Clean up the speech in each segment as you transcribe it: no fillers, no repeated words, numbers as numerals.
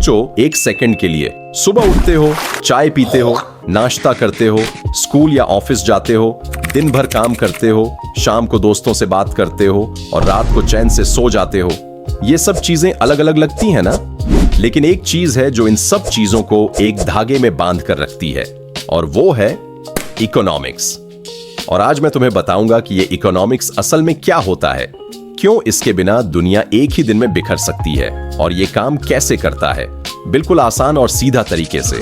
सोचो एक सेकंड के लिए, सुबह उठते हो, चाय पीते हो, नाश्ता करते हो, स्कूल या ऑफिस जाते हो, दिन भर काम करते हो, शाम को दोस्तों से बात करते हो और रात को चैन से सो जाते हो। ये सब चीजें अलग अलग लगती हैं ना, लेकिन एक चीज है जो इन सब चीजों को एक धागे में बांध कर रखती है, और वो है इकोनॉमिक्स। और आज मैं तुम्हें बताऊंगा कि ये इकोनॉमिक्स असल में क्या होता है, क्यों इसके बिना दुनिया एक ही दिन में बिखर सकती है और ये काम कैसे करता है, बिल्कुल आसान और सीधा तरीके से।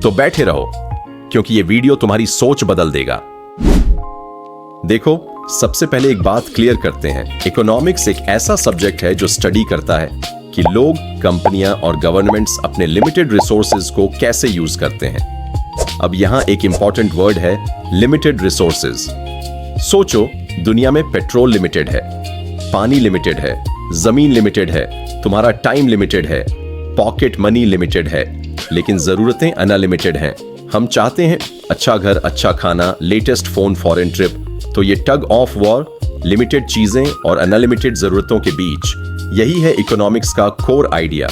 तो बैठे रहो, क्योंकि ये वीडियो तुम्हारी सोच बदल देगा। देखो, सबसे पहले एक बात क्लियर करते हैं। इकोनॉमिक्स एक ऐसा सब्जेक्ट है जो स्टडी करता है कि लोग, कंपनियां और गवर्नमेंट्स अपने लिमिटेड रिसोर्सेज को कैसे यूज करते हैं। अब यहां एक इंपॉर्टेंट वर्ड है, लिमिटेड रिसोर्सेज। सोचो, दुनिया में पेट्रोल लिमिटेड है, पानी लिमिटेड है, जमीन लिमिटेड है, तुम्हारा टाइम लिमिटेड है, पॉकेट मनी लिमिटेड है, लेकिन जरूरतें अनलिमिटेड हैं। हम चाहते हैं अच्छा घर, अच्छा खाना, लेटेस्ट फोन, फॉरेन ट्रिप। तो ये टग ऑफ वॉर, लिमिटेड चीजें और अनलिमिटेड जरूरतों के बीच, यही है इकोनॉमिक्स का कोर आइडिया।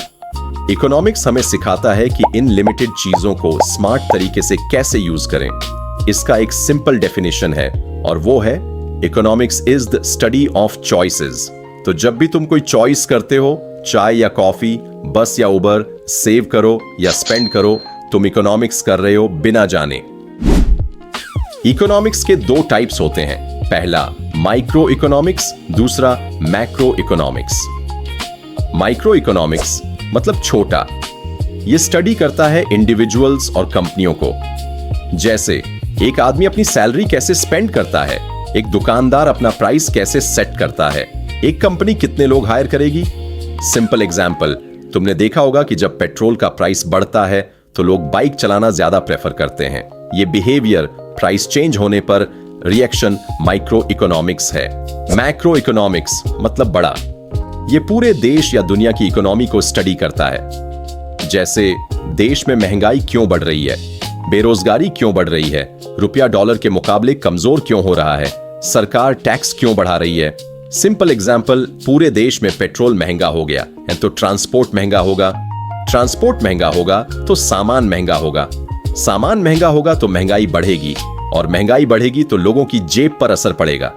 इकोनॉमिक्स हमें सिखाता है कि इन लिमिटेड चीजों को स्मार्ट तरीके से कैसे यूज करें। इसका एक सिंपल डेफिनेशन है, और वो है economics is the study of choices. तो जब भी तुम कोई चॉइस करते हो, चाय या कॉफी, बस या उबर, सेव करो या स्पेंड करो, तुम इकोनॉमिक्स कर रहे हो बिना जाने। इकोनॉमिक्स के दो टाइप्स होते हैं, पहला माइक्रो इकोनॉमिक्स, दूसरा मैक्रो इकोनॉमिक्स। माइक्रो इकोनॉमिक्स मतलब छोटा। यह स्टडी करता है इंडिविजुअल्स और कंपनियों को। जैसे एक आदमी अपनी सैलरी कैसे स्पेंड करता है, एक दुकानदार अपना प्राइस कैसे सेट करता है, एक कंपनी कितने लोग हायर करेगी। सिंपल एग्जांपल, तुमने देखा होगा कि जब पेट्रोल का प्राइस बढ़ता है तो लोग बाइक चलाना ज्यादा प्रेफर करते हैं। ये बिहेवियर, प्राइस चेंज होने पर रिएक्शन माइक्रो इकोनॉमिक्स है। मैक्रो इकोनॉमिक्स मतलब बड़ा। ये पूरे देश या दुनिया की इकोनॉमी को स्टडी करता है। जैसे देश में महंगाई क्यों बढ़ रही है, बेरोजगारी क्यों बढ़ रही है, रुपया डॉलर के मुकाबले कमजोर क्यों हो रहा है, सरकार टैक्स क्यों बढ़ा रही है। सिंपल एग्जांपल, पूरे देश में पेट्रोल महंगा हो गया है तो ट्रांसपोर्ट महंगा होगा, ट्रांसपोर्ट महंगा होगा तो सामान महंगा होगा, सामान महंगा होगा तो महंगाई बढ़ेगी, और महंगाई बढ़ेगी तो लोगों की जेब पर असर पड़ेगा।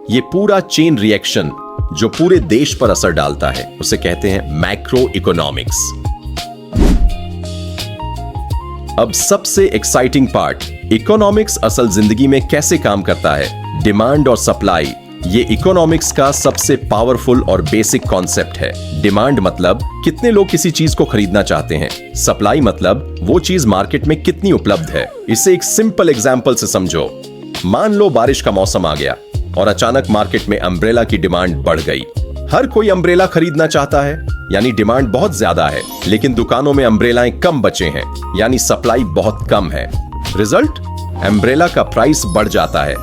ये पूरा चेन रिएक्शन जो पूरे देश पर असर डालता है, उसे कहते हैं मैक्रो इकोनॉमिक्स। अब सबसे एक्साइटिंग पार्ट, इकोनॉमिक्स असल जिंदगी में कैसे काम करता है। डिमांड और सप्लाई, ये इकोनॉमिक्स का सबसे पावरफुल और बेसिक कॉन्सेप्ट है। डिमांड मतलब कितने लोग किसी चीज को खरीदना चाहते हैं, सप्लाई मतलब वो चीज मार्केट में कितनी उपलब्ध है। इसे एक सिंपल एग्जांपल से समझो। मान लो बारिश का मौसम आ गया और अचानक मार्केट में अम्ब्रेला की डिमांड बढ़ गई। हर कोई अम्ब्रेला खरीदना चाहता है, यानी डिमांड बहुत ज्यादा है, लेकिन दुकानों में अम्ब्रेलाएं कम बचे हैं, यानी सप्लाई बहुत कम है। रिजल्ट, अम्ब्रेला का प्राइस बढ़ जाता है।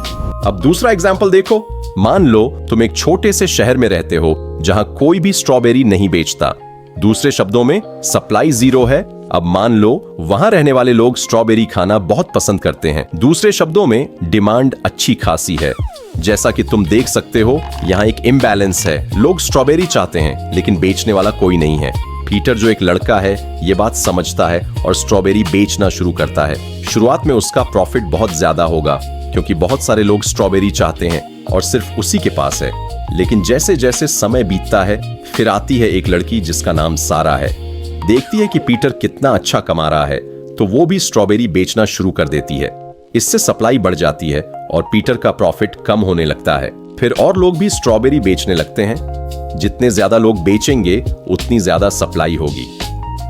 अब दूसरा एग्जांपल देखो। मान लो तुम एक छोटे से शहर में रहते हो जहां कोई भी स्ट्रॉबेरी नहीं बेचता। दूसरे शब्दों में सप्लाई जीरो है। अब मान लो वहां रहने वाले लोग स्ट्रॉबेरी खाना बहुत पसंद करते हैं। दूसरे शब्दों में डिमांड अच्छी खासी है। जैसा कि तुम देख सकते हो, यहाँ एक इम्बैलेंस है। लोग स्ट्रॉबेरी चाहते हैं लेकिन बेचने वाला कोई नहीं है। पीटर जो एक लड़का है, ये बात समझता है और स्ट्रॉबेरी बेचना शुरू करता है। शुरुआत में उसका प्रॉफिट बहुत ज्यादा होगा क्योंकि बहुत सारे लोग स्ट्रॉबेरी चाहते हैं और सिर्फ उसी के पास है। लेकिन जैसे जैसे समय बीतता है, फिर आती है एक लड़की जिसका नाम सारा है। देखती है कि पीटर कितना अच्छा कमा रहा है, तो वो भी स्ट्रॉबेरी बेचना शुरू कर देती है। इससे सप्लाई बढ़ जाती है और पीटर का प्रॉफिट कम होने लगता है। फिर और लोग भी स्ट्रॉबेरी बेचने लगते हैं। जितने ज्यादा लोग बेचेंगे उतनी ज्यादा सप्लाई होगी।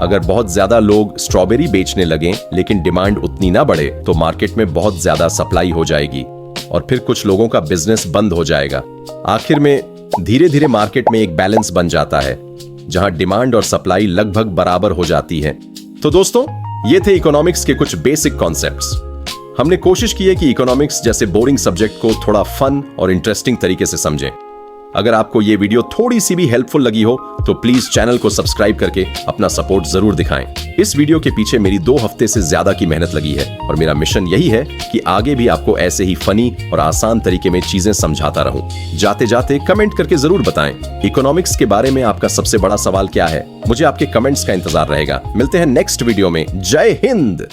अगर बहुत ज्यादा लोग स्ट्रॉबेरी बेचने लगें लेकिन डिमांड उतनी ना बढ़े, तो मार्केट में बहुत ज्यादा सप्लाई हो जाएगी और फिर कुछ लोगों का बिजनेस बंद हो जाएगा। आखिर में धीरे धीरे मार्केट में एक बैलेंस बन जाता है जहां डिमांड और सप्लाई लगभग बराबर हो जाती है। तो दोस्तों, ये थे इकोनॉमिक्स के कुछ बेसिक कॉन्सेप्ट्स। हमने कोशिश की है कि इकोनॉमिक्स जैसे बोरिंग सब्जेक्ट को थोड़ा फन और इंटरेस्टिंग तरीके से समझें। अगर आपको ये वीडियो थोड़ी सी भी हेल्पफुल लगी हो तो प्लीज चैनल को सब्सक्राइब करके अपना सपोर्ट जरूर दिखाएं। इस वीडियो के पीछे मेरी 2 हफ्ते से ज्यादा की मेहनत लगी है और मेरा मिशन यही है कि आगे भी आपको ऐसे ही फनी और आसान तरीके में चीजें समझाता रहूं। जाते जाते कमेंट करके जरूर बताएं इकोनॉमिक्स के बारे में आपका सबसे बड़ा सवाल क्या है। मुझे आपके कमेंट्स का इंतजार रहेगा। मिलते हैं नेक्स्ट वीडियो में। जय हिंद।